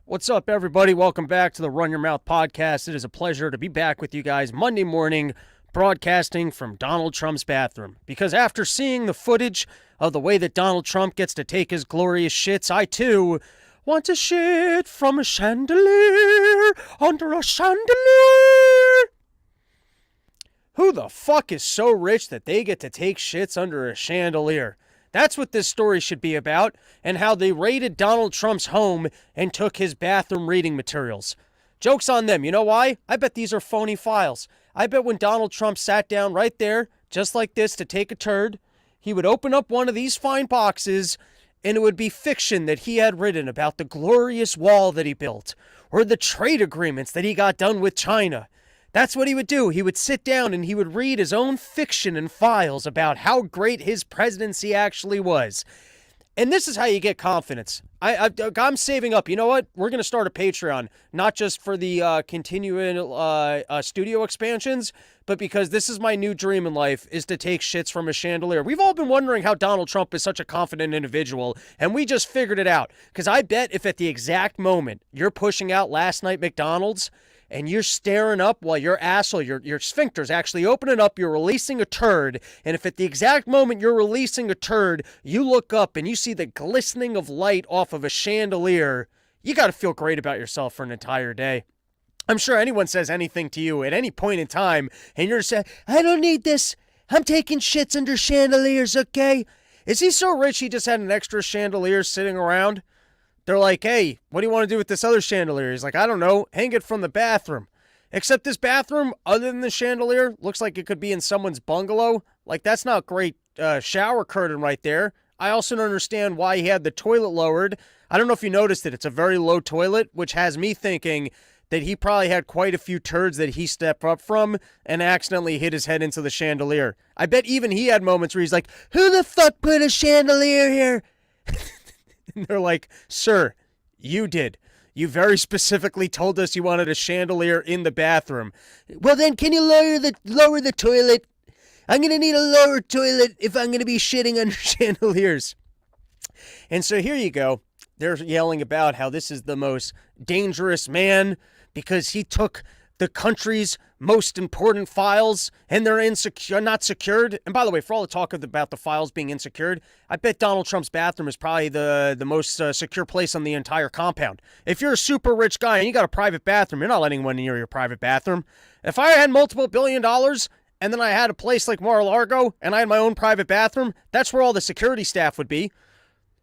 What's up, everybody? Welcome back to the Run Your Mouth podcast. It is a pleasure to be back with you guys Monday morning, broadcasting from Donald Trump's bathroom. Because after seeing the footage of the way that Donald Trump gets to take his glorious shits, I too want to shit from a chandelier, under a chandelier. Who the fuck is so rich that they get to take shits under a chandelier? That's what this story should be about, and how they raided Donald Trump's home and took his bathroom reading materials. Joke's on them. You know why? I bet these are phony files. I bet when Donald Trump sat down right there, just like this, to take a turd, he would open up one of these fine boxes, and it would be fiction that he had written about the glorious wall that he built, or the trade agreements that he got done with China. That's what he would do. He would sit down and he would read his own fiction and files about how great his presidency actually was. And this is how you get confidence. I'm saving up. You know what? We're going to start a Patreon, not just for the continuing studio expansions, but because this is my new dream in life, is to take shits from a chandelier. We've all been wondering how Donald Trump is such a confident individual, and we just figured it out. Because I bet if at the exact moment you're pushing out last night McDonald's, and you're staring up while your asshole, your sphincter's actually opening up, you're releasing a turd, and if at the exact moment you're releasing a turd, you look up and you see the glistening of light off of a chandelier, you got to feel great about yourself for an entire day. I'm sure anyone says anything to you at any point in time, and you're saying, I don't need this. I'm taking shits under chandeliers, okay? Is he so rich he just had an extra chandelier sitting around? They're like, hey, what do you want to do with this other chandelier? He's like, I don't know. Hang it from the bathroom. Except this bathroom, other than the chandelier, looks like it could be in someone's bungalow. Like, that's not great shower curtain right there. I also don't understand why he had the toilet lowered. I don't know if you noticed it. It's a very low toilet, which has me thinking that he probably had quite a few turds that he stepped up from and accidentally hit his head into the chandelier. I bet even he had moments where he's like, who the fuck put a chandelier here? And they're like, sir, you did. You very specifically told us you wanted a chandelier in the bathroom. Well, then, can you lower the toilet? I'm going to need a lower toilet if I'm going to be shitting under chandeliers. And so here you go. They're yelling about how this is the most dangerous man because he took the country's most important files, and they're not secured. And by the way, for all the talk about the files being insecured, I bet Donald Trump's bathroom is probably the most secure place on the entire compound. If you're a super rich guy and you got a private bathroom, you're not letting anyone near your private bathroom. If I had multiple $1 billion and then I had a place like Mar-a-Lago and I had my own private bathroom, that's where all the security staff would be.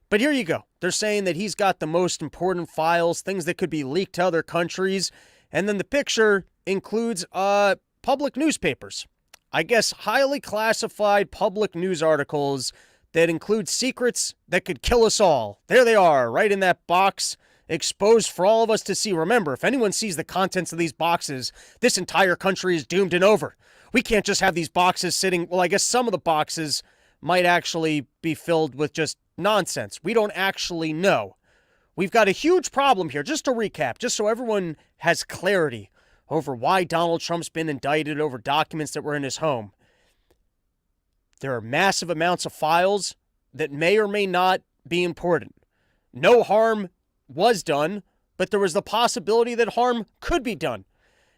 But here you go. They're saying that he's got the most important files, things that could be leaked to other countries. And then the picture includes public newspapers. I guess highly classified public news articles that include secrets that could kill us all. There they are, right in that box, exposed for all of us to see. Remember, if anyone sees the contents of these boxes, this entire country is doomed and over. We can't just have these boxes sitting. Well, I guess some of the boxes might actually be filled with just nonsense. We don't actually know. We've got a huge problem here. Just to recap, just so everyone has clarity over why Donald Trump's been indicted over documents that were in his home. There are massive amounts of files that may or may not be important. No harm was done, but there was the possibility that harm could be done.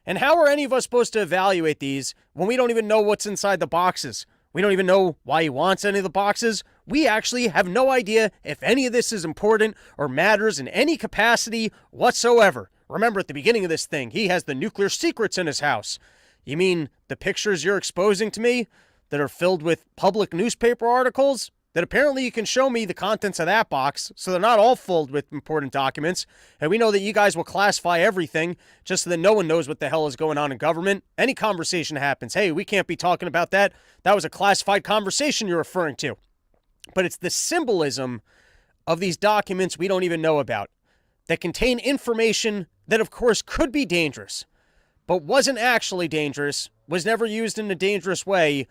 And how are any of us supposed to evaluate these when we don't even know what's inside the boxes? We don't even know why he wants any of the boxes. We actually have no idea if any of this is important or matters in any capacity whatsoever. Remember, at the beginning of this thing, he has the nuclear secrets in his house. You mean the pictures you're exposing to me that are filled with public newspaper articles? That apparently you can show me the contents of that box, so they're not all filled with important documents. And we know that you guys will classify everything just so that no one knows what the hell is going on in government. Any conversation happens, hey, we can't be talking about that. That was a classified conversation you're referring to. But it's the symbolism of these documents we don't even know about that contain information that, of course, could be dangerous, but wasn't actually dangerous, was never used in a dangerous way,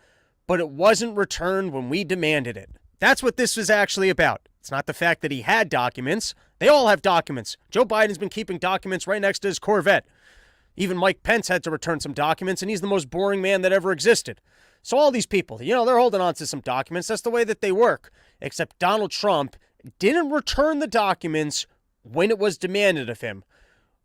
but it wasn't returned when we demanded it. That's what this was actually about. It's not the fact that he had documents. They all have documents. Joe Biden's been keeping documents right next to his Corvette. Even Mike Pence had to return some documents, and he's the most boring man that ever existed. So all these people, they're holding on to some documents. That's the way that they work. Except Donald Trump didn't return the documents when it was demanded of him,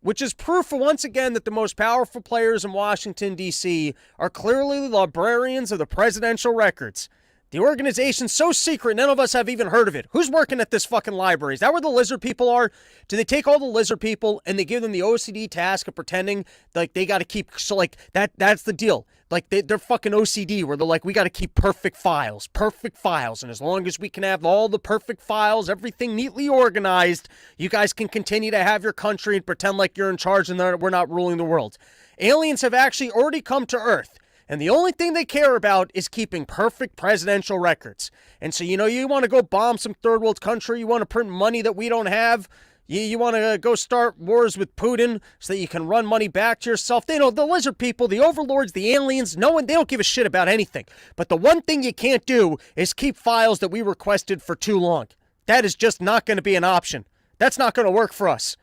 which is proof once again that the most powerful players in Washington, D.C. are clearly the librarians of the presidential records. The organization's so secret, none of us have even heard of it. Who's working at this fucking library? Is that where the lizard people are? Do they take all the lizard people and they give them the OCD task of pretending like they got to keep, so like that's the deal. Like they're fucking OCD where they're like, we got to keep perfect files. And as long as we can have all the perfect files, everything neatly organized, you guys can continue to have your country and pretend like you're in charge and we're not ruling the world. Aliens have actually already come to Earth. And the only thing they care about is keeping perfect presidential records. And so, you want to go bomb some third world country, you want to print money that we don't have, you want to go start wars with Putin so that you can run money back to yourself. They know the lizard people, the overlords, the aliens, they don't give a shit about anything. But the one thing you can't do is keep files that we requested for too long. That is just not going to be an option. That's not going to work for us.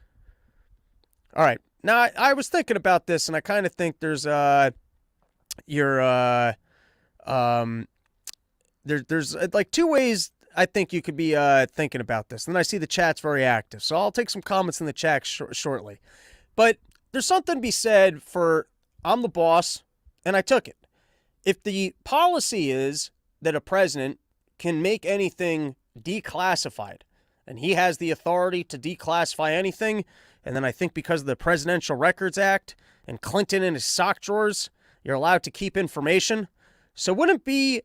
All right. Now, I was thinking about this, and I kind of think there's there's like two ways I think you could be thinking about this. And I see the chat's very active, so I'll take some comments in the chat shortly. But there's something to be said for I'm the boss and I took it. If the policy is that a president can make anything declassified and he has the authority to declassify anything, and then I think because of the Presidential Records Act and Clinton in his sock drawers, you're allowed to keep information. So wouldn't it be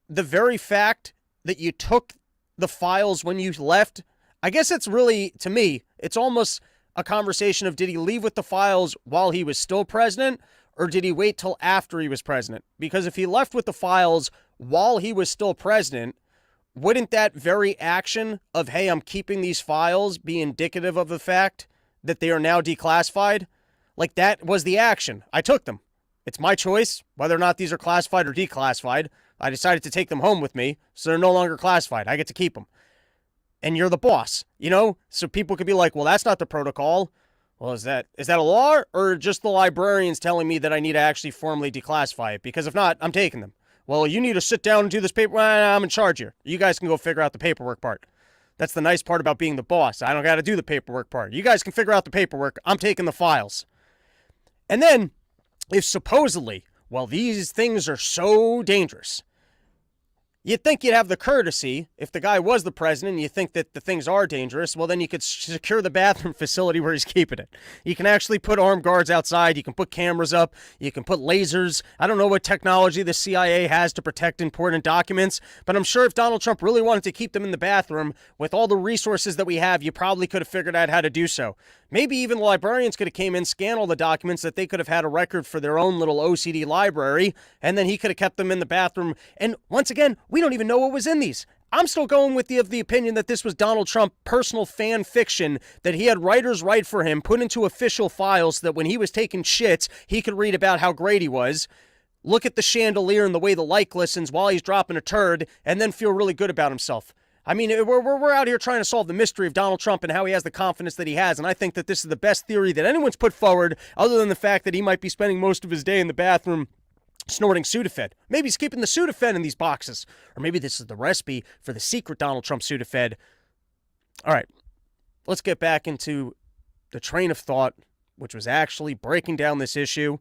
the very fact that you took the files when you left? I guess it's really, to me, it's almost a conversation of did he leave with the files while he was still president, or did he wait till after he was president? Because if he left with the files while he was still president, wouldn't that very action of, hey, I'm keeping these files, be indicative of the fact that they are now declassified? Like, that was the action. I took them. It's my choice whether or not these are classified or declassified. I decided to take them home with me, so they're no longer classified. I get to keep them. And you're the boss, So people could be like, well, that's not the protocol. Well, is that a law, or just the librarians telling me that I need to actually formally declassify it? Because if not, I'm taking them. Well, you need to sit down and do this paper. I'm in charge here. You guys can go figure out the paperwork part. That's the nice part about being the boss. I don't got to do the paperwork part. You guys can figure out the paperwork. I'm taking the files. And then, if supposedly, well, these things are so dangerous, you'd think you'd have the courtesy, if the guy was the president and you think that the things are dangerous, well, then you could secure the bathroom facility where he's keeping it. You can actually put armed guards outside. You can put cameras up. You can put lasers. I don't know what technology the CIA has to protect important documents, but I'm sure if Donald Trump really wanted to keep them in the bathroom, with all the resources that we have, you probably could have figured out how to do so. Maybe even the librarians could have came in, scanned all the documents, that they could have had a record for their own little OCD library, and then he could have kept them in the bathroom. And once again, we don't even know what was in these. I'm still going with the opinion that this was Donald Trump personal fan fiction that he had writers write for him, put into official files, so that when he was taking shits, he could read about how great he was, look at the chandelier and the way the light glistens while he's dropping a turd, and then feel really good about himself. I mean, we're out here trying to solve the mystery of Donald Trump and how he has the confidence that he has, and I think that this is the best theory that anyone's put forward, other than the fact that he might be spending most of his day in the bathroom snorting Sudafed. Maybe he's keeping the Sudafed in these boxes, or maybe this is the recipe for the secret Donald Trump Sudafed. All right, let's get back into the train of thought, which was actually breaking down this issue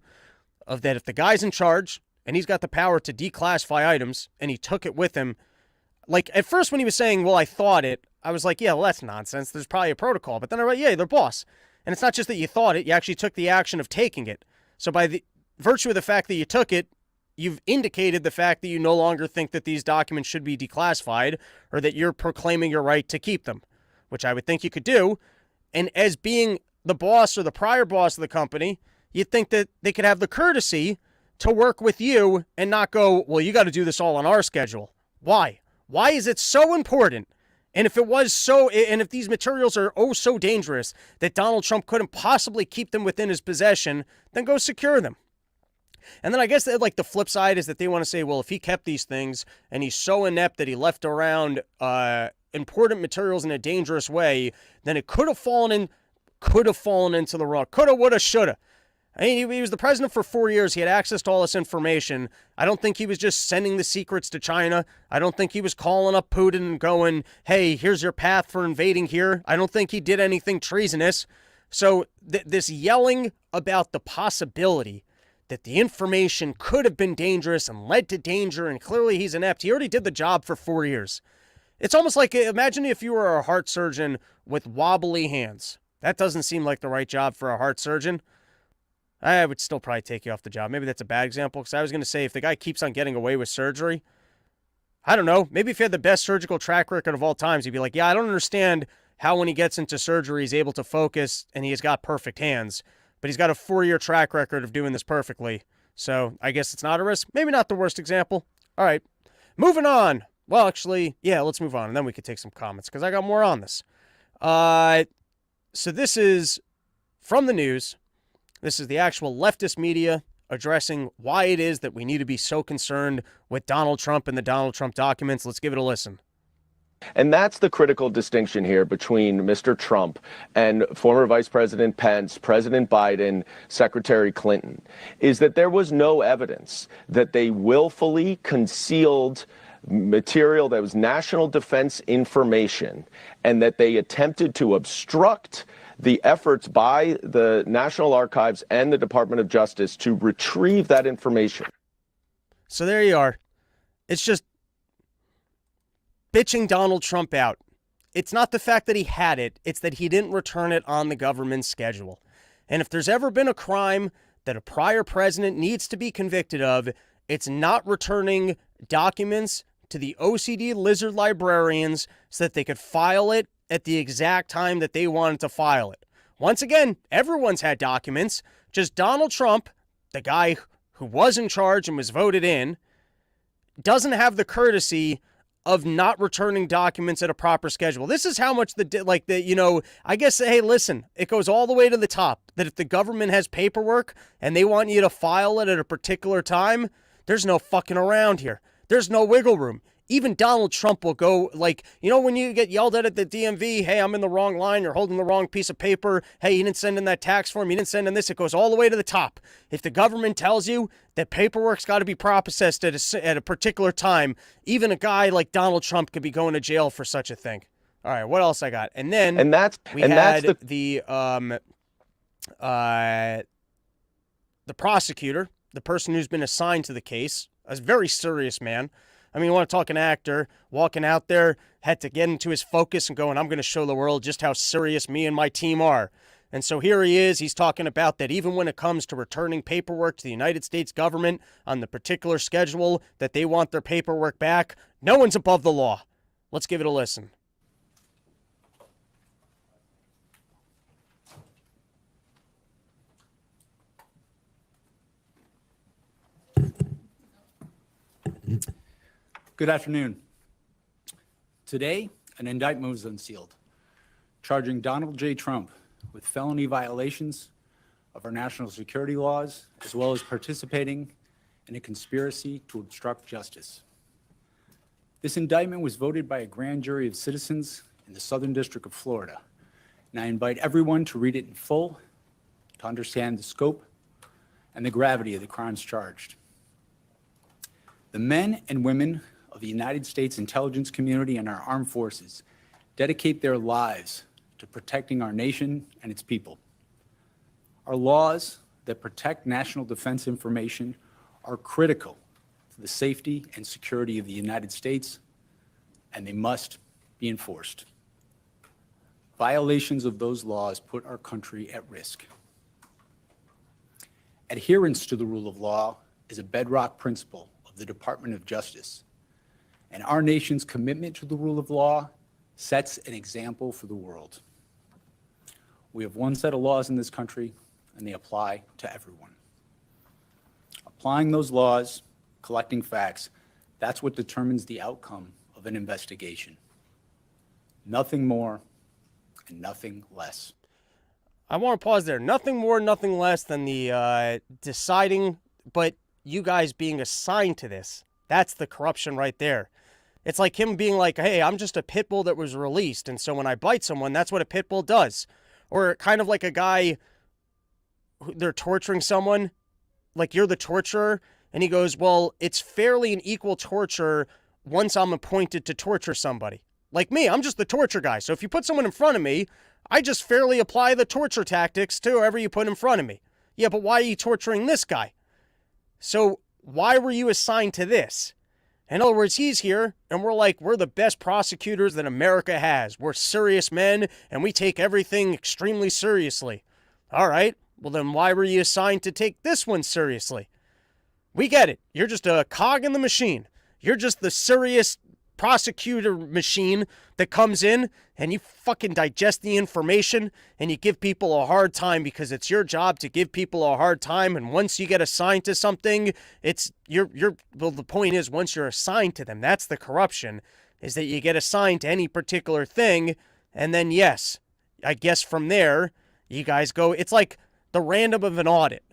of that if the guy's in charge and he's got the power to declassify items and he took it with him. Like, at first when he was saying, well, I thought it, I was like, yeah, well, that's nonsense. There's probably a protocol. But then I went, yeah, they're boss. And it's not just that you thought it, you actually took the action of taking it. So by the virtue of the fact that you took it, you've indicated the fact that you no longer think that these documents should be declassified, or that you're proclaiming your right to keep them, which I would think you could do. And as being the boss or the prior boss of the company, you'd think that they could have the courtesy to work with you and not go, well, you got to do this all on our schedule. Why? Why is it so important? And if it was so, and if these materials are oh so dangerous that Donald Trump couldn't possibly keep them within his possession, then go secure them. And then I guess that, like, the flip side is that they want to say, well, if he kept these things and he's so inept that he left around important materials in a dangerous way, then it could have fallen into the wrong. Coulda, woulda, shoulda. I mean, he was the president for 4 years. He had access to all this information. I don't think he was just sending the secrets to China. I don't think he was calling up Putin and going, hey, here's your path for invading here. I don't think he did anything treasonous. So this yelling about the possibility that the information could have been dangerous and led to danger, and clearly he's inept. He already did the job for 4 years. It's almost like, imagine if you were a heart surgeon with wobbly hands. That doesn't seem like the right job for a heart surgeon. I would still probably take you off the job. Maybe that's a bad example, because I was going to say if the guy keeps on getting away with surgery, I don't know, maybe if he had the best surgical track record of all times, he'd be like, yeah, I don't understand how when he gets into surgery he's able to focus and he's got perfect hands, but he's got a 4-year track record of doing this perfectly. So I guess it's not a risk. Maybe not the worst example. All right, moving on. Well, actually, yeah, let's move on, and then we could take some comments, because I got more on this. So this is from the news. This is the actual leftist media addressing why it is that we need to be so concerned with Donald Trump and the Donald Trump documents. Let's give it a listen. And that's the critical distinction here between Mr. Trump and former Vice President Pence, President Biden, Secretary Clinton, is that there was no evidence that they willfully concealed material that was national defense information and that they attempted to obstruct the efforts by the National Archives and the Department of Justice to retrieve that information. So there you are. It's just bitching Donald Trump out. It's not the fact that he had it, it's that he didn't return it on the government's schedule. And if there's ever been a crime that a prior president needs to be convicted of, it's not returning documents to the OCD lizard librarians so that they could file it at the exact time that they wanted to file it. Once again, everyone's had documents, just Donald Trump, the guy who was in charge and was voted in, doesn't have the courtesy of not returning documents at a proper schedule. This is how much I guess, hey, listen, it goes all the way to the top, that if the government has paperwork and they want you to file it at a particular time, there's no fucking around here. There's no wiggle room. Even Donald Trump will go, when you get yelled at the DMV, hey, I'm in the wrong line, you're holding the wrong piece of paper, hey, you didn't send in that tax form, you didn't send in this, it goes all the way to the top. If the government tells you that paperwork's got to be processed at a particular time, even a guy like Donald Trump could be going to jail for such a thing. All right, what else I got? And then we had the prosecutor, the person who's been assigned to the case, a very serious man. I mean, you want to talk an actor walking out there, had to get into his focus and going, I'm going to show the world just how serious me and my team are. And so here he is. He's talking about that even when it comes to returning paperwork to the United States government on the particular schedule that they want their paperwork back, no one's above the law. Let's give it a listen. Good afternoon. Today, an indictment was unsealed, charging Donald J. Trump with felony violations of our national security laws, as well as participating in a conspiracy to obstruct justice. This indictment was voted by a grand jury of citizens in the Southern District of Florida, and I invite everyone to read it in full to understand the scope and the gravity of the crimes charged. The men and women of the United States intelligence community and our armed forces dedicate their lives to protecting our nation and its people. Our laws that protect national defense information are critical to the safety and security of the United States, and they must be enforced. Violations of those laws put our country at risk. Adherence to the rule of law is a bedrock principle of the Department of Justice, and our nation's commitment to the rule of law sets an example for the world. We have one set of laws in this country, and they apply to everyone. Applying those laws, collecting facts, that's what determines the outcome of an investigation. Nothing more and nothing less. I want to pause there. Nothing more, nothing less than the deciding, but you guys being assigned to this. That's the corruption right there. It's like him being like, hey, I'm just a pit bull that was released, and so when I bite someone, that's what a pit bull does. Or kind of like a guy they're torturing someone, like you're the torturer, and he goes, well, it's fairly an equal torture once I'm appointed to torture somebody. Like me, I'm just the torture guy. So if you put someone in front of me, I just fairly apply the torture tactics to whoever you put in front of me. Yeah, but why are you torturing this guy? So why were you assigned to this? In other words, he's here, and we're the best prosecutors that America has. We're serious men, and we take everything extremely seriously. All right, well then why were you assigned to take this one seriously? We get it. You're just a cog in the machine. You're just the serious prosecutor machine that comes in and you fucking digest the information and you give people a hard time because it's your job to give people a hard time. And once you get assigned to something, well, the point is, once you're assigned to them, that's the corruption, is that you get assigned to any particular thing. And then, yes, I guess from there, you guys go, it's like the random of an audit.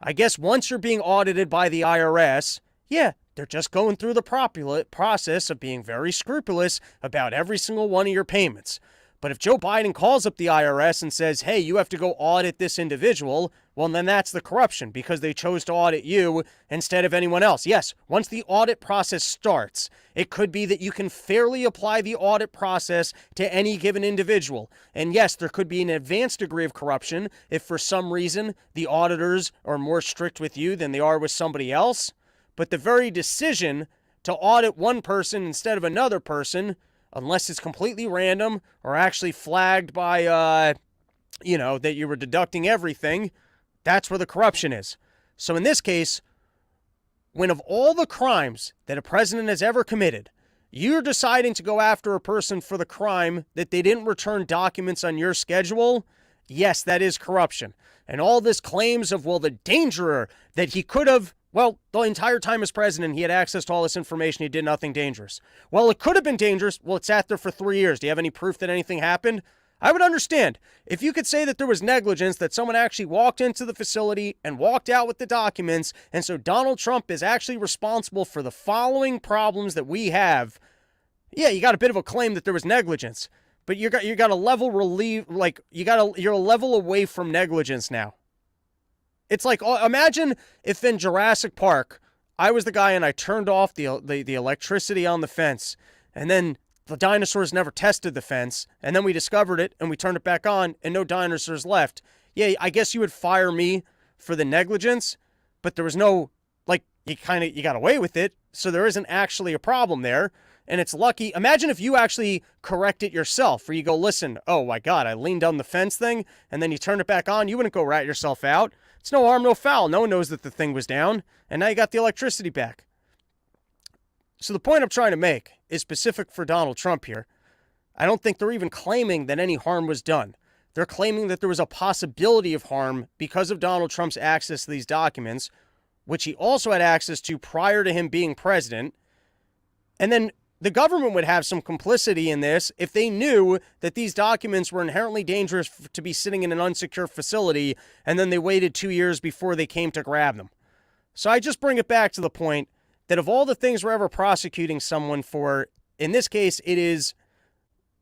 I guess once you're being audited by the IRS, yeah, they're just going through the process of being very scrupulous about every single one of your payments. But if Joe Biden calls up the IRS and says, hey, you have to go audit this individual, well, then that's the corruption because they chose to audit you instead of anyone else. Yes, once the audit process starts, it could be that you can fairly apply the audit process to any given individual. And yes, there could be an advanced degree of corruption if for some reason the auditors are more strict with you than they are with somebody else. But the very decision to audit one person instead of another person, unless it's completely random or actually flagged by, that you were deducting everything, that's where the corruption is. So in this case, when of all the crimes that a president has ever committed, you're deciding to go after a person for the crime that they didn't return documents on your schedule, yes, that is corruption. And all this claims of, well, the danger that he could have, well, the entire time as president, he had access to all this information. He did nothing dangerous. Well, it could have been dangerous. Well, it sat there for 3 years. Do you have any proof that anything happened? I would understand if you could say that there was negligence, that someone actually walked into the facility and walked out with the documents. And so Donald Trump is actually responsible for the following problems that we have. Yeah, you got a bit of a claim that there was negligence, but you got a level relief, like you're a level away from negligence now. It's like, imagine if in Jurassic Park, I was the guy and I turned off the electricity on the fence, and then the dinosaurs never tested the fence, and then we discovered it and we turned it back on and no dinosaurs left. Yeah, I guess you would fire me for the negligence, but there was no, like, you got away with it, so there isn't actually a problem there. And it's lucky. Imagine if you actually correct it yourself, where you go, listen, oh my God, I leaned down the fence thing, and then you turn it back on. You wouldn't go rat yourself out. It's no harm, no foul. No one knows that the thing was down, and now you got the electricity back. So the point I'm trying to make is specific for Donald Trump here. I don't think they're even claiming that any harm was done. They're claiming that there was a possibility of harm because of Donald Trump's access to these documents, which he also had access to prior to him being president. And then the government would have some complicity in this if they knew that these documents were inherently dangerous to be sitting in an unsecure facility, and then they waited 2 years before they came to grab them. So I just bring it back to the point that of all the things we're ever prosecuting someone for, in this case, it is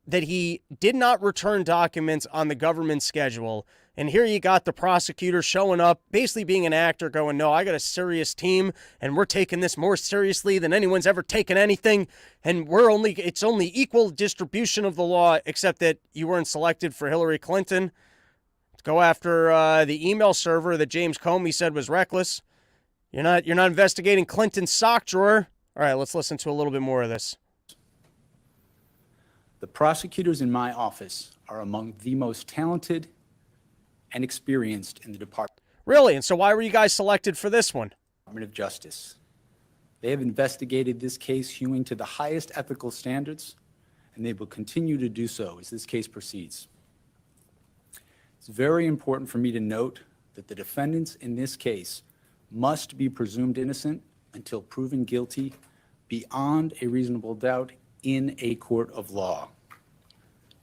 that he did not return documents on the government schedule. And here you got the prosecutor showing up, basically being an actor, going, no, I got a serious team, and we're taking this more seriously than anyone's ever taken anything. And it's only equal distribution of the law, except that you weren't selected for Hillary Clinton. To go after the email server that James Comey said was reckless. You're not investigating Clinton's sock drawer. All right, let's listen to a little bit more of this. The prosecutors in my office are among the most talented and experienced in the Department Really? And so why were you guys selected for this one? of Justice. They have investigated this case hewing to the highest ethical standards, and they will continue to do so as this case proceeds. It's very important for me to note that the defendants in this case must be presumed innocent until proven guilty beyond a reasonable doubt in a court of law.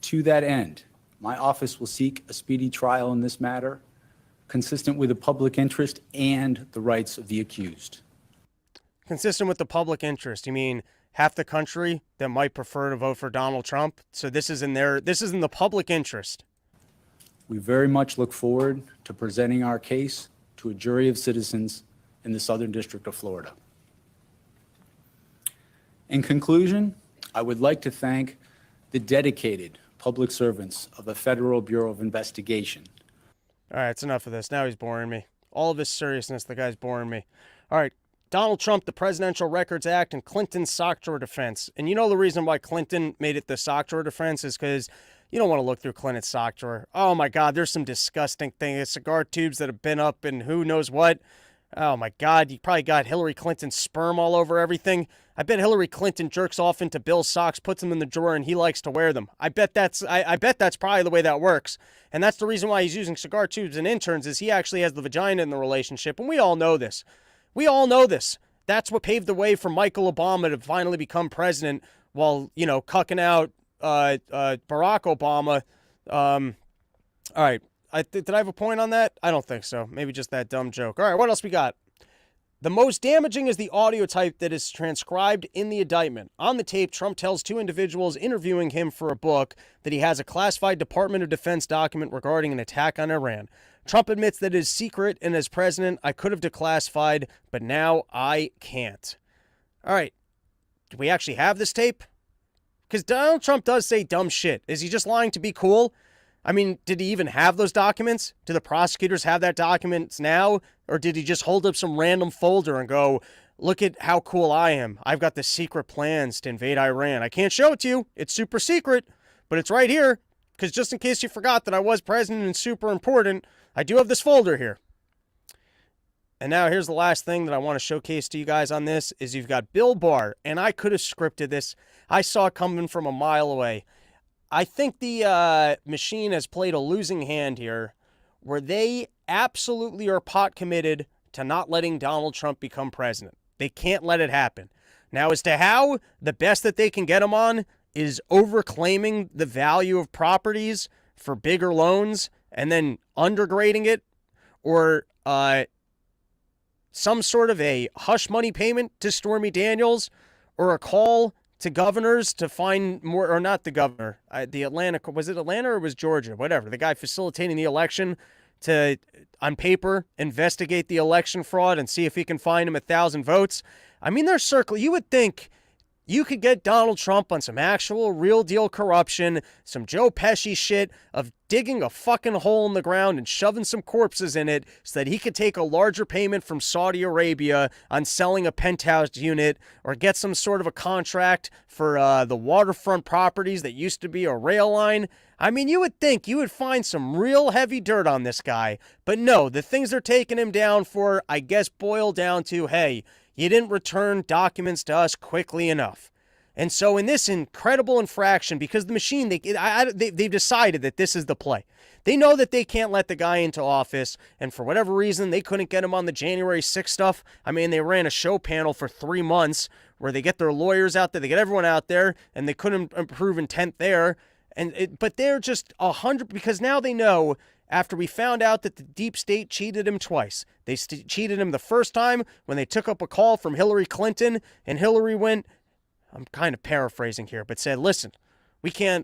To that end, my office will seek a speedy trial in this matter, consistent with the public interest and the rights of the accused. Consistent with the public interest, you mean half the country that might prefer to vote for Donald Trump? So this is in the public interest. We very much look forward to presenting our case to a jury of citizens in the Southern District of Florida. In conclusion, I would like to thank the dedicated public servants of the Federal Bureau of Investigation. All right, it's enough of this. Now he's boring me. All of his seriousness, the guy's boring me. All right, Donald Trump, the Presidential Records Act, and Clinton's sock drawer defense. And you know the reason why Clinton made it the sock drawer defense is because you don't want to look through Clinton's sock drawer. Oh, my God, there's some disgusting things. Cigar tubes that have been up and who knows what. Oh, my God, you probably got Hillary Clinton's sperm all over everything. I bet Hillary Clinton jerks off into Bill's socks, puts them in the drawer, and he likes to wear them. I bet that's probably the way that works. And that's the reason why he's using cigar tubes and interns is he actually has the vagina in the relationship. And we all know this. We all know this. That's what paved the way for Michael Obama to finally become president while, cucking out Barack Obama. All right. Did I have a point on that? I don't think so. Maybe just that dumb joke. All right, what else we got? The most damaging is the audio tape that is transcribed in the indictment. On the tape, Trump tells two individuals interviewing him for a book that he has a classified Department of Defense document regarding an attack on Iran. Trump admits that it is secret, and as president, I could have declassified, but now I can't. All right, do we actually have this tape? Because Donald Trump does say dumb shit. Is he just lying to be cool? I mean, did he even have those documents? Do the prosecutors have that documents now? Or did he just hold up some random folder and go, look at how cool I am. I've got the secret plans to invade Iran. I can't show it to you. It's super secret, but it's right here. Because just in case you forgot that I was president and super important, I do have this folder here. And now here's the last thing that I want to showcase to you guys on this is you've got Bill Barr. And I could have scripted this. I saw it coming from a mile away. I think the machine has played a losing hand here where they absolutely are pot committed to not letting Donald Trump become president. They can't let it happen. Now, as to how, the best that they can get him on is overclaiming the value of properties for bigger loans and then undergrading it, or some sort of a hush money payment to Stormy Daniels, or a call to governors to find more, or not the governor, the Atlanta, was it Atlanta or was Georgia? Whatever. The guy facilitating the election to, on paper, investigate the election fraud and see if he can find him 1,000 votes. I mean, they're circling. You would think you could get Donald Trump on some actual real deal corruption, some Joe Pesci shit of digging a fucking hole in the ground and shoving some corpses in it so that he could take a larger payment from Saudi Arabia on selling a penthouse unit, or get some sort of a contract for the waterfront properties that used to be a rail line. I mean, you would think you would find some real heavy dirt on this guy. But no, the things they're taking him down for, I guess, boil down to, hey, you didn't return documents to us quickly enough. And so in this incredible infraction, because the machine, they've decided that this is the play. They know that they can't let the guy into office, and for whatever reason, they couldn't get him on the January 6th stuff. I mean, they ran a show panel for 3 months where they get their lawyers out there, they get everyone out there, and they couldn't prove intent there. But they're just 100, because now they know, after we found out that the deep state cheated him twice. They cheated him the first time when they took up a call from Hillary Clinton, and Hillary went, I'm kind of paraphrasing here, but said, listen,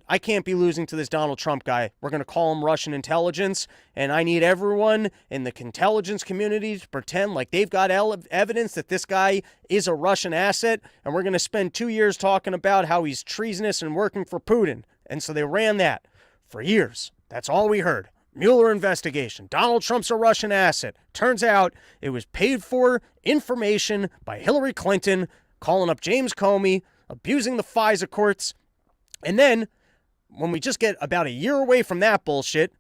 I can't be losing to this Donald Trump guy. We're going to call him Russian intelligence, and I need everyone in the intelligence community to pretend like they've got evidence that this guy is a Russian asset, and we're going to spend 2 years talking about how he's treasonous and working for Putin. And so they ran that for years. That's all we heard. Mueller investigation. Donald Trump's a Russian asset. Turns out it was paid for information by Hillary Clinton, calling up James Comey, abusing the FISA courts. And then, when we just get about a year away from that bullshit,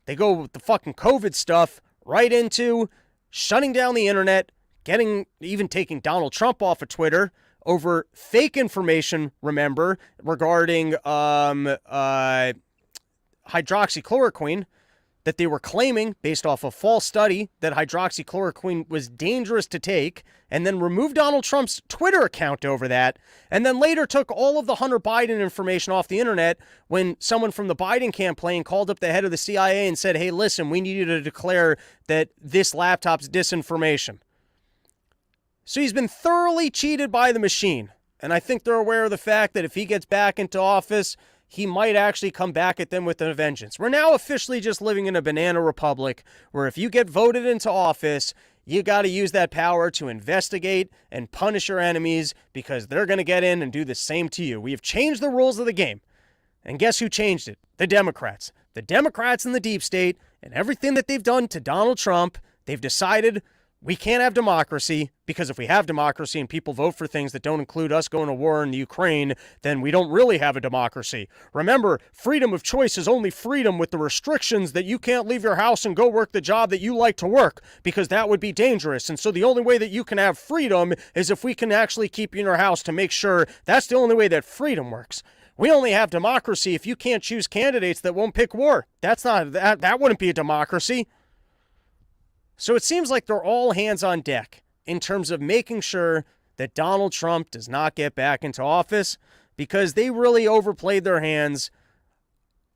they go with the fucking COVID stuff right into shutting down the internet, even taking Donald Trump off of Twitter over fake information, remember, regarding hydroxychloroquine, that they were claiming, based off a false study, that hydroxychloroquine was dangerous to take, and then removed Donald Trump's Twitter account over that, and then later took all of the Hunter Biden information off the internet when someone from the Biden campaign called up the head of the CIA and said, hey, listen, we need you to declare that this laptop's disinformation. So he's been thoroughly cheated by the machine, and I think they're aware of the fact that if he gets back into office, he might actually come back at them with a vengeance. We're now officially just living in a banana republic where if you get voted into office, you got to use that power to investigate and punish your enemies because they're going to get in and do the same to you. We have changed the rules of the game. And guess who changed it? The Democrats. The Democrats and the deep state and everything that they've done to Donald Trump, they've decided we can't have democracy because if we have democracy and people vote for things that don't include us going to war in the Ukraine, then we don't really have a democracy. Remember, freedom of choice is only freedom with the restrictions that you can't leave your house and go work the job that you like to work because that would be dangerous. And so the only way that you can have freedom is if we can actually keep you in your house to make sure that's the only way that freedom works. We only have democracy if you can't choose candidates that won't pick war. That wouldn't be a democracy. So it seems like they're all hands on deck in terms of making sure that Donald Trump does not get back into office because they really overplayed their hands.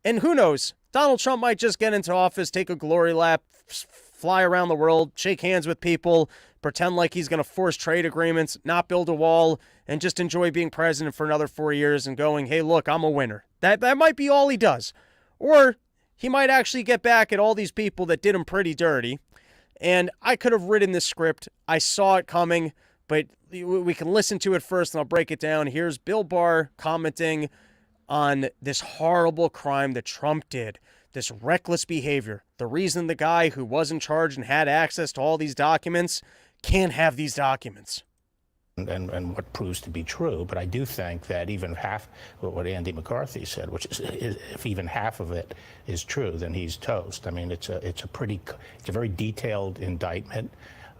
And who knows, Donald Trump might just get into office, take a glory lap, fly around the world, shake hands with people, pretend like he's going to force trade agreements, not build a wall, and just enjoy being president for another 4 years and going, hey, look, I'm a winner. That might be all he does. Or he might actually get back at all these people that did him pretty dirty. And I could have written this script. I saw it coming, but we can listen to it first and I'll break it down. Here's Bill Barr commenting on this horrible crime that Trump did, this reckless behavior. The reason the guy who was in charge and had access to all these documents can't have these documents. And what proves to be true, but I do think that even half what Andy McCarthy said, which is if even half of it is true, then he's toast. I mean, it's a very detailed indictment,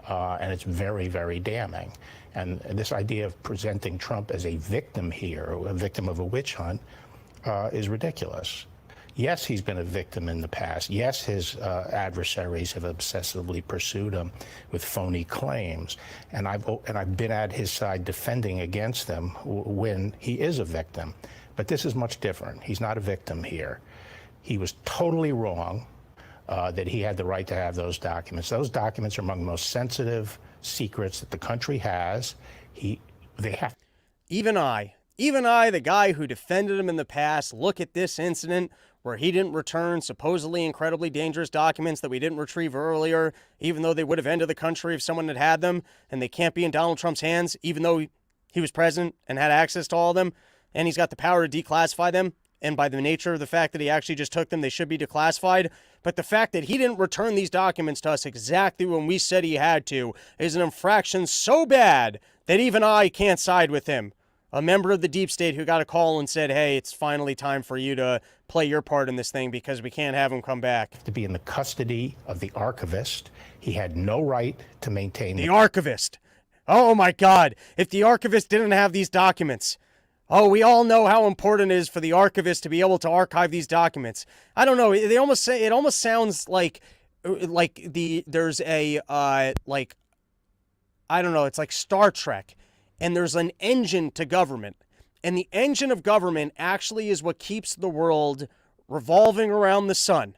and it's very, very damning. And this idea of presenting Trump as a victim here, a victim of a witch hunt, is ridiculous. Yes, he's been a victim in the past. Yes, his adversaries have obsessively pursued him with phony claims, and I've been at his side defending against them when he is a victim. But this is much different. He's not a victim here. He was totally wrong that he had the right to have those documents. Those documents are among the most sensitive secrets that the country has. They have. Even I, the guy who defended him in the past, look at this incident where he didn't return supposedly incredibly dangerous documents that we didn't retrieve earlier, even though they would have ended the country if someone had had them, and they can't be in Donald Trump's hands, even though he was president and had access to all of them, and he's got the power to declassify them, and by the nature of the fact that he actually just took them, they should be declassified. But the fact that he didn't return these documents to us exactly when we said he had to is an infraction so bad that even I can't side with him. A member of the deep state who got a call and said, hey, it's finally time for you to play your part in this thing because we can't have him come back. To be in the custody of the archivist. He had no right to maintain the archivist. Oh my God. If the archivist didn't have these documents. Oh, we all know how important it is for the archivist to be able to archive these documents. I don't know. It almost sounds like there's a I don't know. It's like Star Trek. And there's an engine to government. And the engine of government actually is what keeps the world revolving around the sun.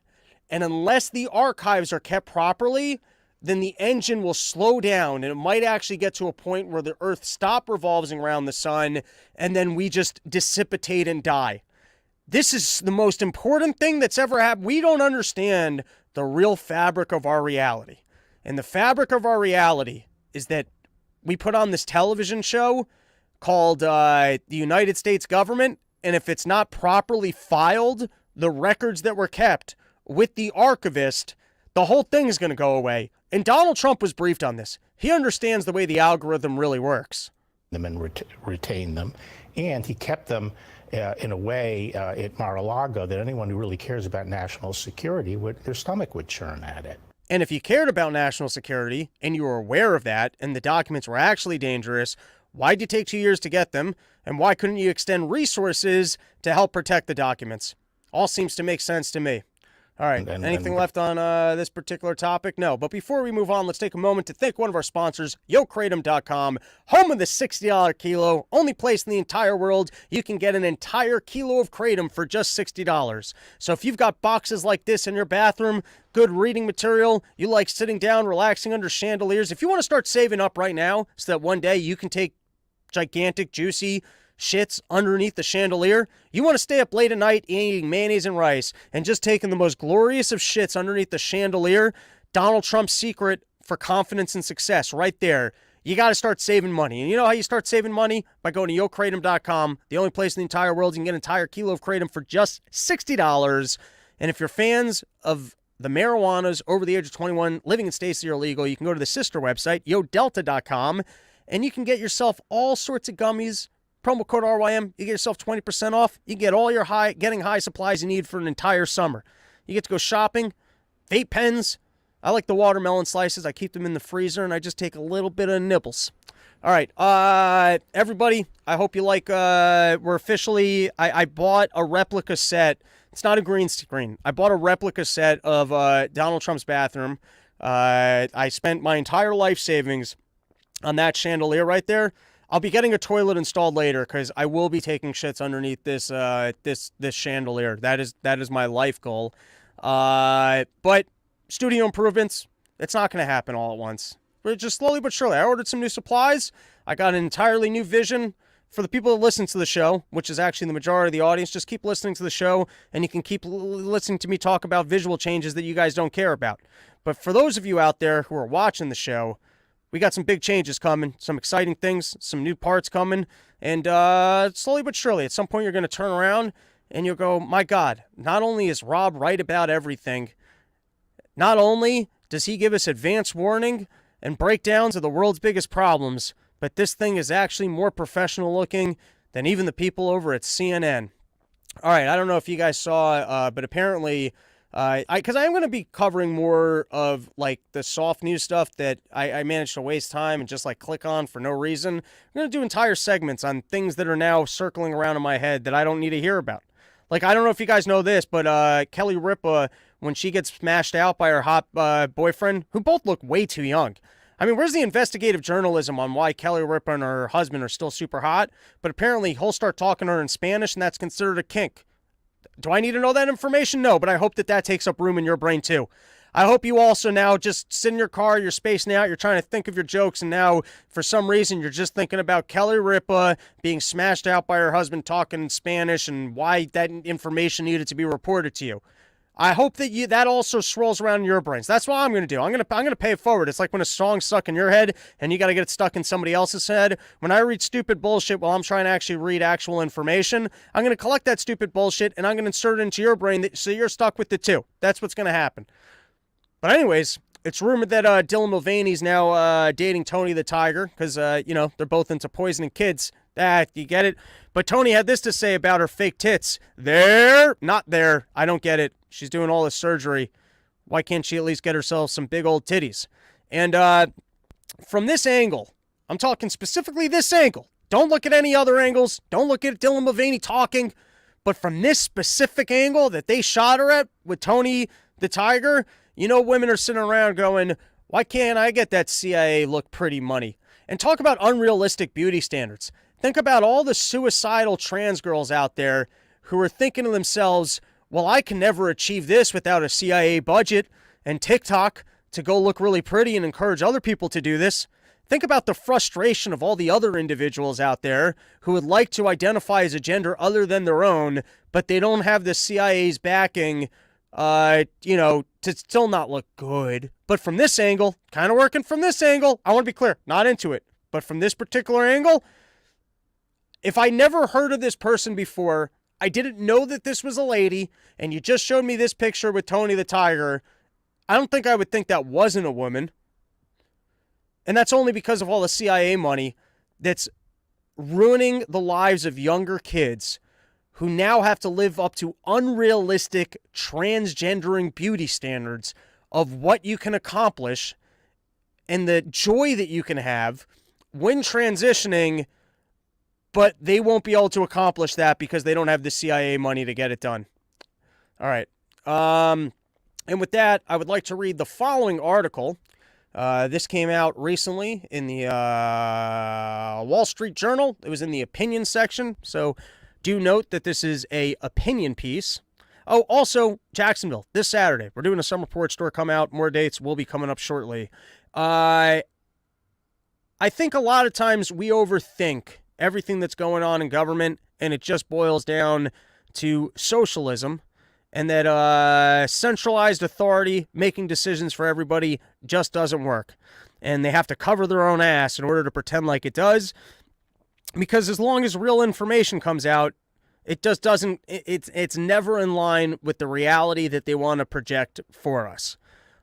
And unless the archives are kept properly, then the engine will slow down and it might actually get to a point where the earth stops revolving around the sun and then we just dissipate and die. This is the most important thing that's ever happened. We don't understand the real fabric of our reality. And the fabric of our reality is that we put on this television show called the United States government, and if it's not properly filed, the records that were kept with the archivist, the whole thing is going to go away. And Donald Trump was briefed on this. He understands the way the algorithm really works. Them and retain them, and he kept them in a way at Mar-a-Lago that anyone who really cares about national security their stomach would churn at it. And if you cared about national security and you were aware of that and the documents were actually dangerous, why'd you take 2 years to get them? And why couldn't you extend resources to help protect the documents? All seems to make sense to me. All right, anything left on this particular topic? No, but before we move on, let's take a moment to thank one of our sponsors, YoKratom.com, home of the $60 kilo, only place in the entire world you can get an entire kilo of kratom for just $60. So if you've got boxes like this in your bathroom, good reading material, you like sitting down, relaxing under chandeliers, if you want to start saving up right now so that one day you can take gigantic, juicy, shits underneath the chandelier? You want to stay up late at night eating mayonnaise and rice and just taking the most glorious of shits underneath the chandelier? Donald Trump's secret for confidence and success right there. You got to start saving money. And you know how you start saving money? By going to YoKratom.com, the only place in the entire world you can get an entire kilo of kratom for just $60. And if you're fans of the marijuanas over the age of 21 living in states that are illegal, you can go to the sister website, YoDelta.com, and you can get yourself all sorts of gummies. Promo code RYM, you get yourself 20% off. You get all your getting high supplies you need for an entire summer. You get to go shopping, vape pens. I like the watermelon slices. I keep them in the freezer, and I just take a little bit of nibbles. All right, everybody, I hope you like, we're officially, I bought a replica set. It's not a green screen. I bought a replica set of Donald Trump's bathroom. I spent my entire life savings on that chandelier right there. I'll be getting a toilet installed later because I will be taking shits underneath this this chandelier. That is my life goal. But studio improvements, it's not going to happen all at once. But just slowly but surely. I ordered some new supplies. I got an entirely new vision. For the people that listen to the show, which is actually the majority of the audience, just keep listening to the show, and you can keep listening to me talk about visual changes that you guys don't care about. But for those of you out there who are watching the show, we got some big changes coming, some exciting things, some new parts coming, and slowly but surely, at some point you're going to turn around and you'll go, my God, not only is Rob right about everything, not only does he give us advance warning and breakdowns of the world's biggest problems, but this thing is actually more professional looking than even the people over at CNN. All right, I don't know if you guys saw, but apparently, because I am going to be covering more of like the soft news stuff that I managed to waste time and just like click on for no reason. I'm going to do entire segments on things that are now circling around in my head that I don't need to hear about. Like, I don't know if you guys know this, but Kelly Ripa, when she gets smashed out by her hot boyfriend, who both look way too young. I mean, where's the investigative journalism on why Kelly Ripa and her husband are still super hot? But apparently he'll start talking to her in Spanish, and that's considered a kink. Do I need to know that information? No, but I hope that that takes up room in your brain too. I hope you also now just sit in your car, you're spacing out, you're trying to think of your jokes, and now for some reason you're just thinking about Kelly Ripa being smashed out by her husband talking in Spanish and why that information needed to be reported to you. I hope that that also swirls around in your brains. That's what I'm going to do. I'm going to pay it forward. It's like when a song's stuck in your head and you got to get it stuck in somebody else's head. When I read stupid bullshit while I'm trying to actually read actual information, I'm going to collect that stupid bullshit and I'm going to insert it into your brain so you're stuck with it too. That's what's going to happen. But anyways, it's rumored that Dylan Mulvaney's now dating Tony the Tiger because, they're both into poisoning kids. You get it? But Tony had this to say about her fake tits. There, not there. I don't get it. She's doing all this surgery. Why can't she at least get herself some big old titties? And from this angle, I'm talking specifically this angle. Don't look at any other angles. Don't look at Dylan Mulvaney talking. But from this specific angle that they shot her at with Tony the Tiger, women are sitting around going, why can't I get that CIA look pretty money? And talk about unrealistic beauty standards. Think about all the suicidal trans girls out there who are thinking to themselves, well, I can never achieve this without a CIA budget and TikTok to go look really pretty and encourage other people to do this. Think about the frustration of all the other individuals out there who would like to identify as a gender other than their own, but they don't have the CIA's backing, to still not look good. But from this angle, kind of working from this angle, I want to be clear, not into it. But from this particular angle, if I never heard of this person before, I didn't know that this was a lady, and you just showed me this picture with Tony the Tiger, I don't think I would think that wasn't a woman. And that's only because of all the CIA money that's ruining the lives of younger kids who now have to live up to unrealistic transgendering beauty standards of what you can accomplish and the joy that you can have when transitioning, but they won't be able to accomplish that because they don't have the CIA money to get it done. All right. And with that, I would like to read the following article. This came out recently in the Wall Street Journal. It was in the opinion section. So do note that this is a opinion piece. Oh, also, Jacksonville, this Saturday. We're doing a summer porch store come out. More dates will be coming up shortly. I think a lot of times we overthink everything that's going on in government, and it just boils down to socialism, and that centralized authority making decisions for everybody just doesn't work. And they have to cover their own ass in order to pretend like it does, because as long as real information comes out, it just doesn't, it's never in line with the reality that they want to project for us.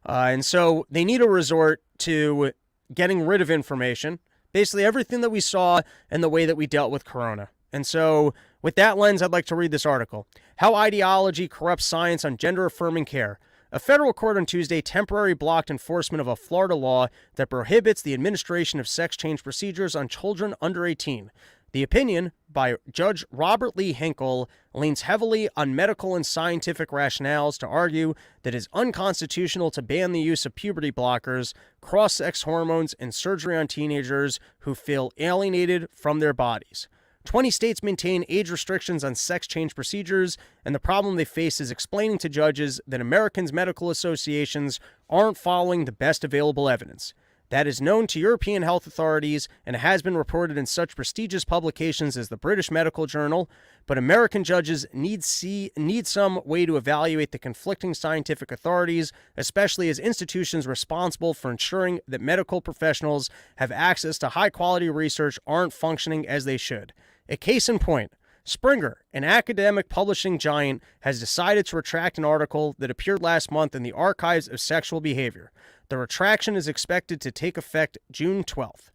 And so they need to resort to getting rid of information, basically everything that we saw and the way that we dealt with Corona. And so with that lens, I'd like to read this article. How Ideology Corrupts Science on Gender-Affirming Care. A federal court on Tuesday temporarily blocked enforcement of a Florida law that prohibits the administration of sex change procedures on children under 18. The opinion, by Judge Robert Lee Hinkle, leans heavily on medical and scientific rationales to argue that it is unconstitutional to ban the use of puberty blockers, cross-sex hormones, and surgery on teenagers who feel alienated from their bodies. 20 states maintain age restrictions on sex change procedures, and the problem they face is explaining to judges that Americans' medical associations aren't following the best available evidence. That is known to European health authorities and has been reported in such prestigious publications as the British Medical Journal, but American judges need some way to evaluate the conflicting scientific authorities, especially as institutions responsible for ensuring that medical professionals have access to high-quality research aren't functioning as they should. A case in point, Springer, an academic publishing giant, has decided to retract an article that appeared last month in the Archives of Sexual Behavior. The retraction is expected to take effect June 12th.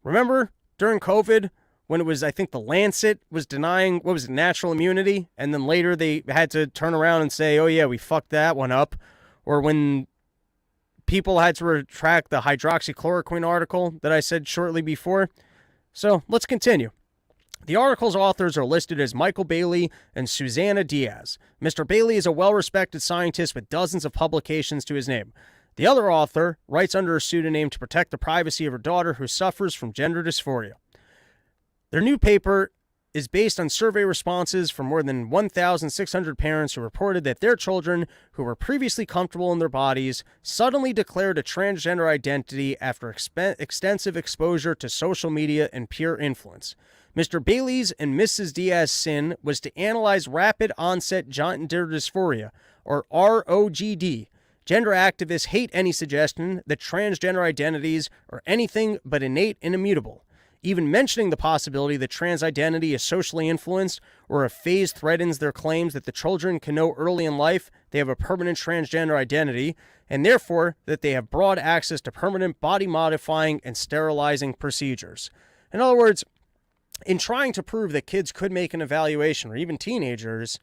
Remember during COVID when it was, I think, the Lancet was denying, natural immunity, and then later they had to turn around and say, oh yeah, we fucked that one up. Or when people had to retract the hydroxychloroquine article that I said shortly before. So let's continue. The article's authors are listed as Michael Bailey and Susanna Diaz. Mr. Bailey is a well-respected scientist with dozens of publications to his name. The other author writes under a pseudonym to protect the privacy of her daughter who suffers from gender dysphoria. Their new paper is based on survey responses from more than 1,600 parents who reported that their children, who were previously comfortable in their bodies, suddenly declared a transgender identity after extensive exposure to social media and peer influence. Mr. Bailey's and Mrs. Diaz's sin was to analyze rapid onset gender dysphoria, or ROGD. Gender activists hate any suggestion that transgender identities are anything but innate and immutable. Even mentioning the possibility that trans identity is socially influenced or a phase threatens their claims that the children can know early in life they have a permanent transgender identity, and therefore that they have broad access to permanent body-modifying and sterilizing procedures. In other words, in trying to prove that kids could make an evaluation, or even teenagers,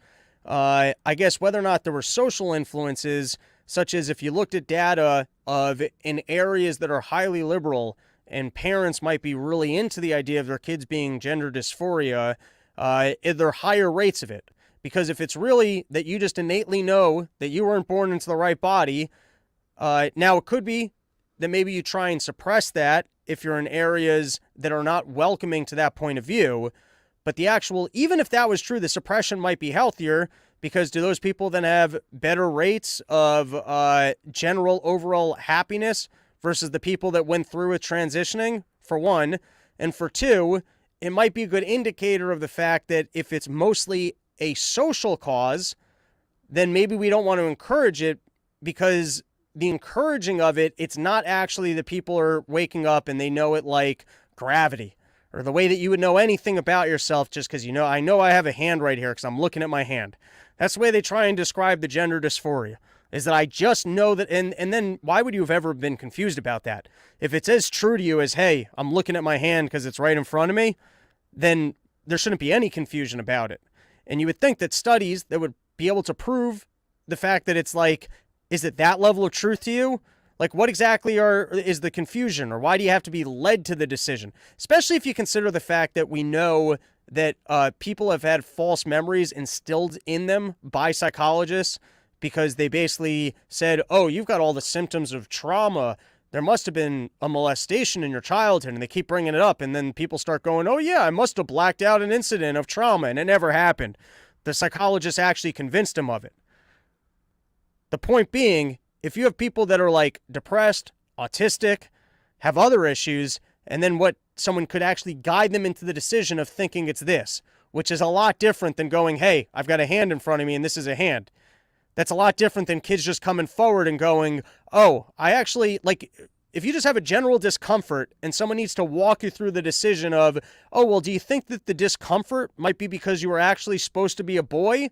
I guess whether or not there were social influences, such as if you looked at data of in areas that are highly liberal and parents might be really into the idea of their kids being gender dysphoria, there are higher rates of it. Because if it's really that you just innately know that you weren't born into the right body, now it could be that maybe you try and suppress that if you're in areas that are not welcoming to that point of view. But the actual, even if that was true, the suppression might be healthier, because do those people then have better rates of general overall happiness versus the people that went through with transitioning, for one? And for two, it might be a good indicator of the fact that if it's mostly a social cause, then maybe we don't want to encourage it, because the encouraging of it, it's not actually that people are waking up and they know it like gravity, or the way that you would know anything about yourself just because I know I have a hand right here because I'm looking at my hand. That's the way they try and describe the gender dysphoria, is that I just know that, and then why would you have ever been confused about that? If it's as true to you as, hey, I'm looking at my hand because it's right in front of me, then there shouldn't be any confusion about it. And you would think that studies that would be able to prove the fact that it's like, is it that level of truth to you? Like, what exactly is the confusion, or why do you have to be led to the decision? Especially if you consider the fact that we know that people have had false memories instilled in them by psychologists, because they basically said, oh, you've got all the symptoms of trauma. There must have been a molestation in your childhood, and they keep bringing it up. And then people start going, oh yeah, I must have blacked out an incident of trauma, and it never happened. The psychologist actually convinced him of it. The point being, if you have people that are like depressed, autistic, have other issues, and then what someone could actually guide them into the decision of thinking it's this, which is a lot different than going, hey, I've got a hand in front of me and this is a hand. That's a lot different than kids just coming forward and going, oh, I actually, like, if you just have a general discomfort and someone needs to walk you through the decision of, oh, well, do you think that the discomfort might be because you were actually supposed to be a boy?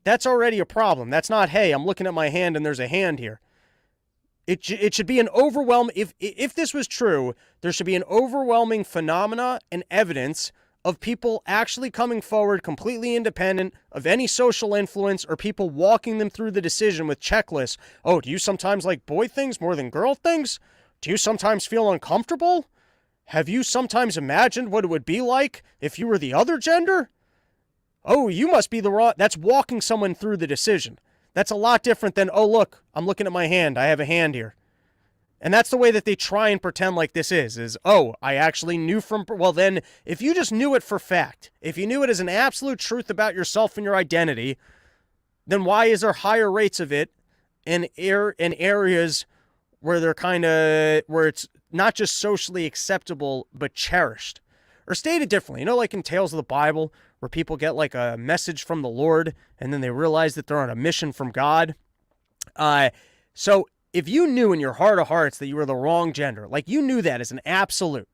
That's already a problem. That's not, hey, I'm looking at my hand and there's a hand here. It should be an overwhelming, if this was true, there should be an overwhelming phenomena and evidence of people actually coming forward completely independent of any social influence or people walking them through the decision with checklists. Oh, do you sometimes like boy things more than girl things? Do you sometimes feel uncomfortable? Have you sometimes imagined what it would be like if you were the other gender? Oh, you must be the wrong. That's walking someone through the decision. That's a lot different than, oh, look, I'm looking at my hand. I have a hand here. And that's the way that they try and pretend like this is, oh, I actually knew from, well then, if you just knew it for fact, if you knew it as an absolute truth about yourself and your identity, then why is there higher rates of it in areas where they're where it's not just socially acceptable, but cherished? Or stated differently, like in Tales of the Bible, where people get like a message from the Lord, and then they realize that they're on a mission from God. So if you knew in your heart of hearts that you were the wrong gender, like you knew that as an absolute,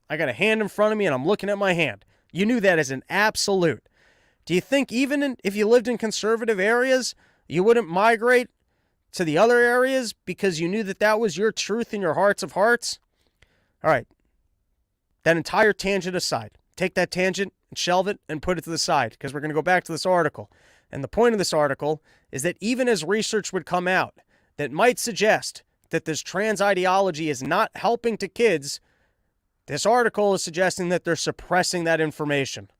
I got a hand in front of me and I'm looking at my hand. You knew that as an absolute. Do you think if you lived in conservative areas, you wouldn't migrate to the other areas because you knew that that was your truth in your hearts of hearts? All right. That entire tangent aside, take that tangent and shelve it and put it to the side because we're going to go back to this article. And the point of this article is that even as research would come out that might suggest that this trans ideology is not helping to kids, this article is suggesting that they're suppressing that information.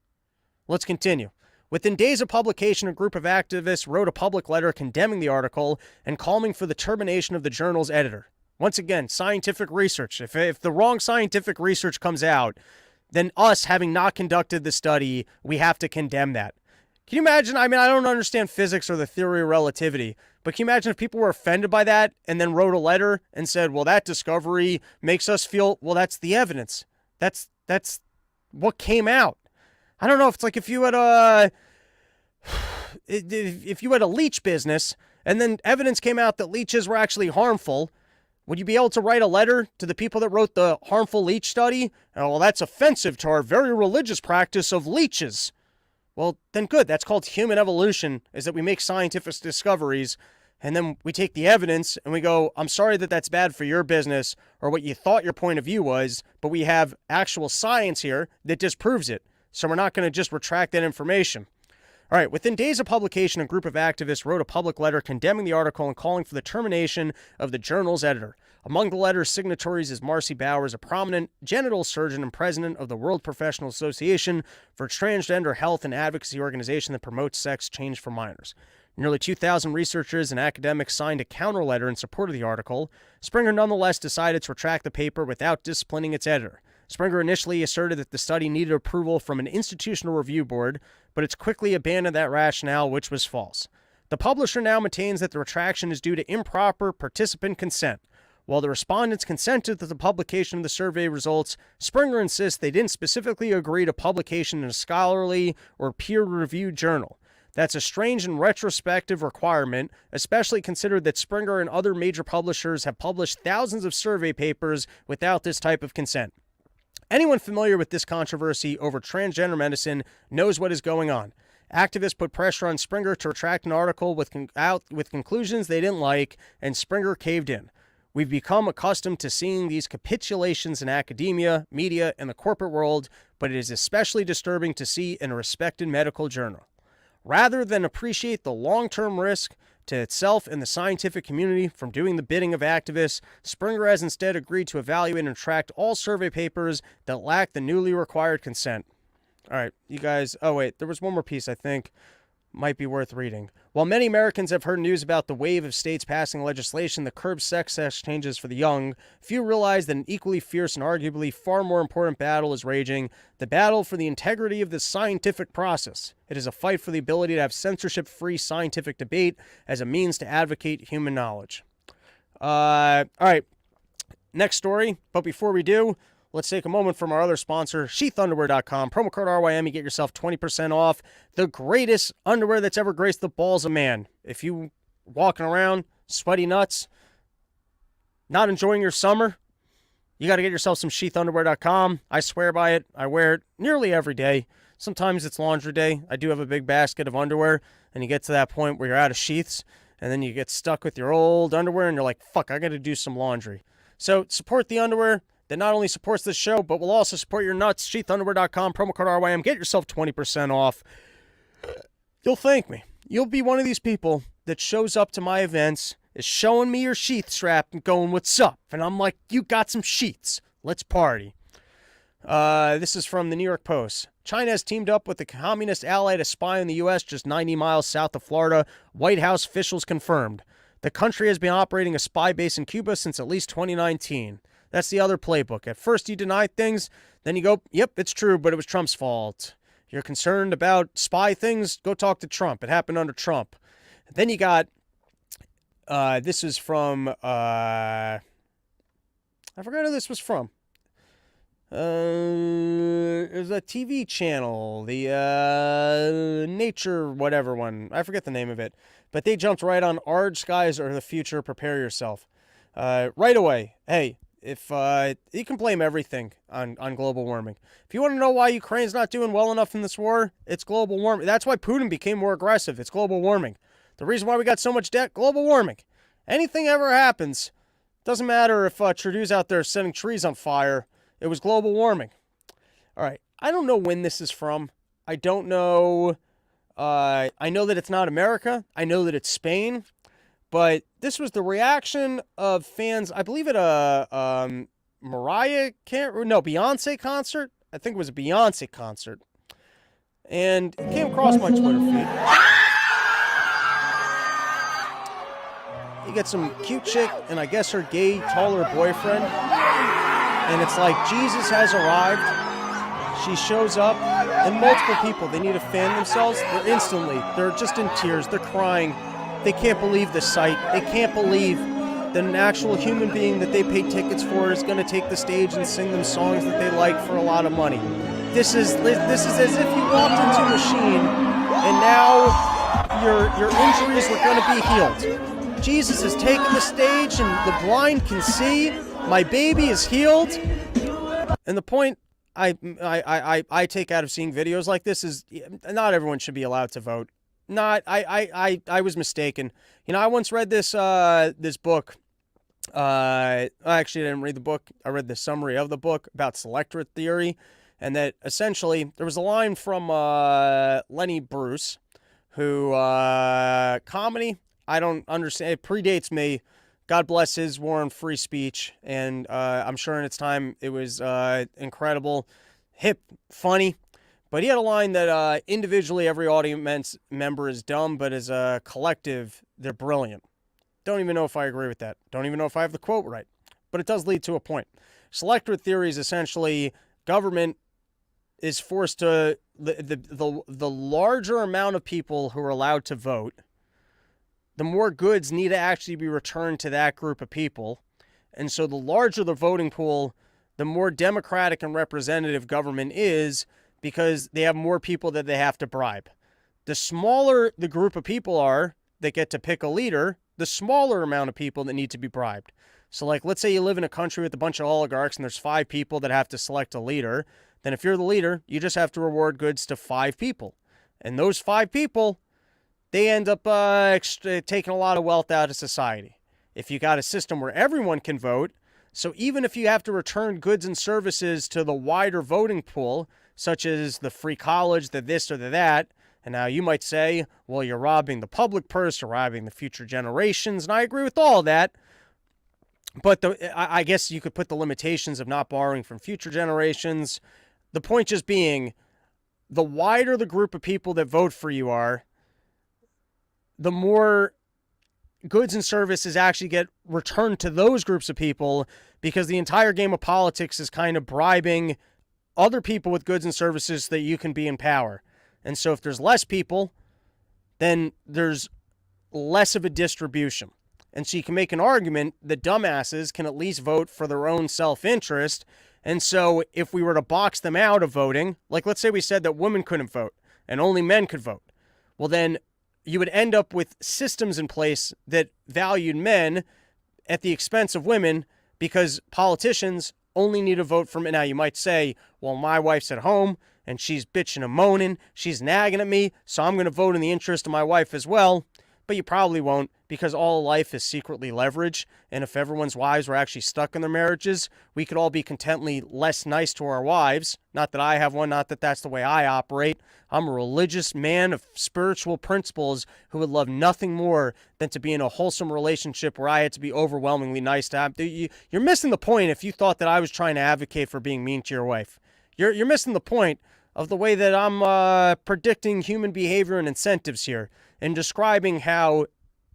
Let's continue. Within days of publication, a group of activists wrote a public letter condemning the article and calling for the termination of the journal's editor. Once again, scientific research. If the wrong scientific research comes out, then us, having not conducted the study, we have to condemn that. Can you imagine? I mean, I don't understand physics or the theory of relativity, but can you imagine if people were offended by that and then wrote a letter and said, well, that discovery makes us feel, well, that's the evidence. That's what came out. I don't know if it's like if you had a leech business and then evidence came out that leeches were actually harmful, would you be able to write a letter to the people that wrote the harmful leech study? Oh, well, that's offensive to our very religious practice of leeches. Well, then good. That's called human evolution, is that we make scientific discoveries, and then we take the evidence and we go, I'm sorry that that's bad for your business or what you thought your point of view was, but we have actual science here that disproves it. So we're not going to just retract that information. All right, within days of publication, a group of activists wrote a public letter condemning the article and calling for the termination of the journal's editor. Among the letter's signatories is Marcy Bowers, a prominent genital surgeon and president of the World Professional Association for Transgender Health and Advocacy organization that promotes sex change for minors. Nearly 2,000 researchers and academics signed a counter letter in support of the article. Springer nonetheless decided to retract the paper without disciplining its editor. Springer initially asserted that the study needed approval from an institutional review board, but it's quickly abandoned that rationale, which was false. The publisher now maintains that the retraction is due to improper participant consent. While the respondents consented to the publication of the survey results, Springer insists they didn't specifically agree to publication in a scholarly or peer-reviewed journal. That's a strange and retrospective requirement, especially considered that Springer and other major publishers have published thousands of survey papers without this type of consent. Anyone familiar with this controversy over transgender medicine knows what is going on. Activists put pressure on Springer to retract an article with conclusions they didn't like, and Springer caved in. We've become accustomed to seeing these capitulations in academia, media, and the corporate world, but it is especially disturbing to see in a respected medical journal. Rather than appreciate the long-term risk to itself and the scientific community from doing the bidding of activists, Springer has instead agreed to evaluate and track all survey papers that lack the newly required consent. All right, you guys, oh wait, there was one more piece I think might be worth reading. While many Americans have heard news about the wave of states passing legislation that curbs sex changes for the young, few realize that an equally fierce and arguably far more important battle is raging, the battle for the integrity of this scientific process. It is a fight for the ability to have censorship-free scientific debate as a means to advocate human knowledge. All right, next story, but before we do, let's take a moment from our other sponsor, sheathunderwear.com. Promo code RYM, you get yourself 20% off the greatest underwear that's ever graced the balls of man. If you walking around sweaty nuts, not enjoying your summer, you got to get yourself some sheathunderwear.com. I swear by it. I wear it nearly every day. Sometimes it's laundry day. I do have a big basket of underwear, and you get to that point where you're out of sheaths, and then you get stuck with your old underwear, and you're like, fuck, I got to do some laundry. So support the underwear that not only supports this show, but will also support your nuts. Sheathunderwear.com, promo code RYM. Get yourself 20% off. You'll thank me. You'll be one of these people that shows up to my events, is showing me your sheath strap and going, what's up? And I'm like, you got some sheaths. Let's party. This is from the New York Post. China has teamed up with a communist ally to spy on the U.S. just 90 miles south of Florida. White House officials confirmed. The country has been operating a spy base in Cuba since at least 2019. That's the other playbook. At first you deny things, then you go, yep, it's true, but it was Trump's fault. You're concerned about spy things? Go talk to Trump. It happened under Trump. Then you got, this is from, I forgot who this was from. It was a TV channel, the Nature whatever one. I forget the name of it. But they jumped right on orange skies are the future, prepare yourself. Right away, hey, if you can blame everything on global warming. If you want to know why Ukraine's not doing well enough in this war, it's global warming. That's why Putin became more aggressive. It's global warming. The reason why we got so much debt, global warming. Anything ever happens, doesn't matter if Trudeau's out there setting trees on fire. It was global warming. All right. I don't know when this is from. I don't know. I know that it's not America. I know that it's Spain. But this was the reaction of fans, I believe at a Beyonce concert. I think it was a Beyonce concert. And it came across my Twitter feed. You get some cute chick and I guess her gay, taller boyfriend. And it's like Jesus has arrived. She shows up and multiple people, they need to fan themselves. They're just in tears. They're crying. They can't believe the sight. They can't believe that an actual human being that they paid tickets for is going to take the stage and sing them songs that they like for a lot of money. This is as if you walked into a machine and now your injuries were going to be healed. Jesus has taken the stage and the blind can see. My baby is healed. And the point I take out of seeing videos like this is not everyone should be allowed to vote. I was mistaken. You know, I once read this book. I actually didn't read the book. I read the summary of the book about selectorate theory, and that essentially there was a line from Lenny Bruce, who comedy. I don't understand. It predates me. God bless his war on free speech, and I'm sure in its time it was incredible, hip, funny. But he had a line that individually every audience member is dumb, but as a collective, they're brilliant. Don't even know if I agree with that. Don't even know if I have the quote right. But it does lead to a point. Selectorate theory is essentially government is forced to, the larger amount of people who are allowed to vote, the more goods need to actually be returned to that group of people. And so the larger the voting pool, the more democratic and representative government is, because they have more people that they have to bribe. The smaller the group of people are that get to pick a leader, the smaller amount of people that need to be bribed. So like, let's say you live in a country with a bunch of oligarchs and there's 5 people that have to select a leader. Then if you're the leader, you just have to reward goods to 5 people. And those 5 people, they end up taking a lot of wealth out of society. If you got a system where everyone can vote, so even if you have to return goods and services to the wider voting pool, such as the free college, the this or the that, and now you might say, well, you're robbing the public purse, you're robbing the future generations, and I agree with all that. But I guess you could put the limitations of not borrowing from future generations. The point just being, the wider the group of people that vote for you are, the more goods and services actually get returned to those groups of people, because the entire game of politics is kind of bribing other people with goods and services so that you can be in power. And so if there's less people, then there's less of a distribution. And so you can make an argument that dumbasses can at least vote for their own self-interest, And so if we were to box them out of voting, like let's say we said that women couldn't vote and only men could vote, well, then you would end up with systems in place that valued men at the expense of women because politicians only need to vote for men. Now, you might say, well, my wife's at home and she's bitching and moaning. She's nagging at me, so I'm going to vote in the interest of my wife as well. But you probably won't because all life is secretly leverage. And if everyone's wives were actually stuck in their marriages, we could all be contently less nice to our wives. Not that I have one, not that that's the way I operate. I'm a religious man of spiritual principles who would love nothing more than to be in a wholesome relationship where I had to be overwhelmingly nice to have. You're missing the point if you thought that I was trying to advocate for being mean to your wife. You're missing the point of the way that I'm predicting human behavior and incentives here and describing how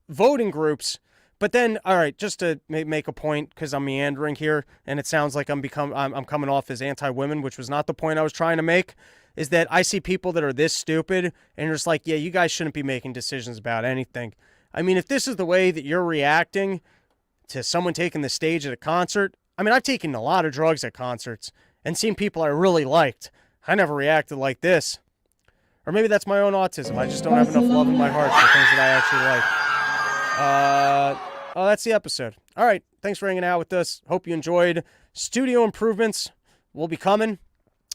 voting groups, but then, all right, just to make a point, because I'm meandering here, and it sounds like I'm coming off as anti-women, which was not the point I was trying to make, is that I see people that are this stupid, and you're just like, yeah, you guys shouldn't be making decisions about anything. I mean, if this is the way that you're reacting to someone taking the stage at a concert, I mean, I've taken a lot of drugs at concerts and seen people I really liked. I never reacted like this. Or maybe that's my own autism. I just don't have enough love in my heart for things that I actually like. Oh, that's the episode. All right. Thanks for hanging out with us. Hope you enjoyed. Studio improvements will be coming.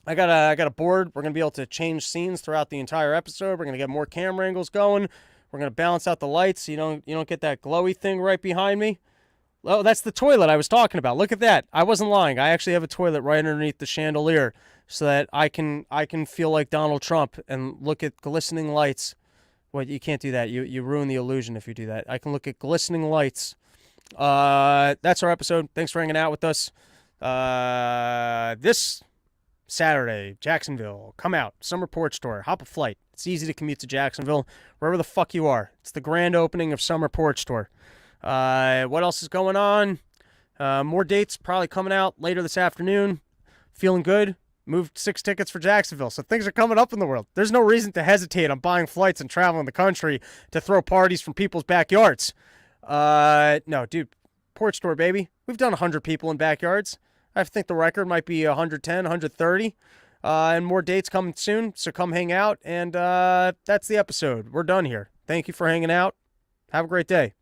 I got a board. We're going to be able to change scenes throughout the entire episode. We're going to get more camera angles going. We're going to balance out the lights so you don't get that glowy thing right behind me. Oh, that's the toilet I was talking about. Look at that. I wasn't lying. I actually have a toilet right underneath the chandelier so that I can feel like Donald Trump and look at glistening lights. Well, you can't do that. You ruin the illusion if you do that. I can look at glistening lights. That's our episode. Thanks for hanging out with us. This Saturday, Jacksonville. Come out. Summer Porch Tour. Hop a flight. It's easy to commute to Jacksonville, wherever the fuck you are. It's the grand opening of Summer Porch Tour. What else is going on? More dates probably coming out later this afternoon. Feeling good. Moved 6 tickets for Jacksonville. So things are coming up in the world. There's no reason to hesitate on buying flights and traveling the country to throw parties from people's backyards. No, dude. Porch Tour, baby. We've done 100 people in backyards. I think the record might be 110, 130. And more dates coming soon. So come hang out. And that's the episode. We're done here. Thank you for hanging out. Have a great day.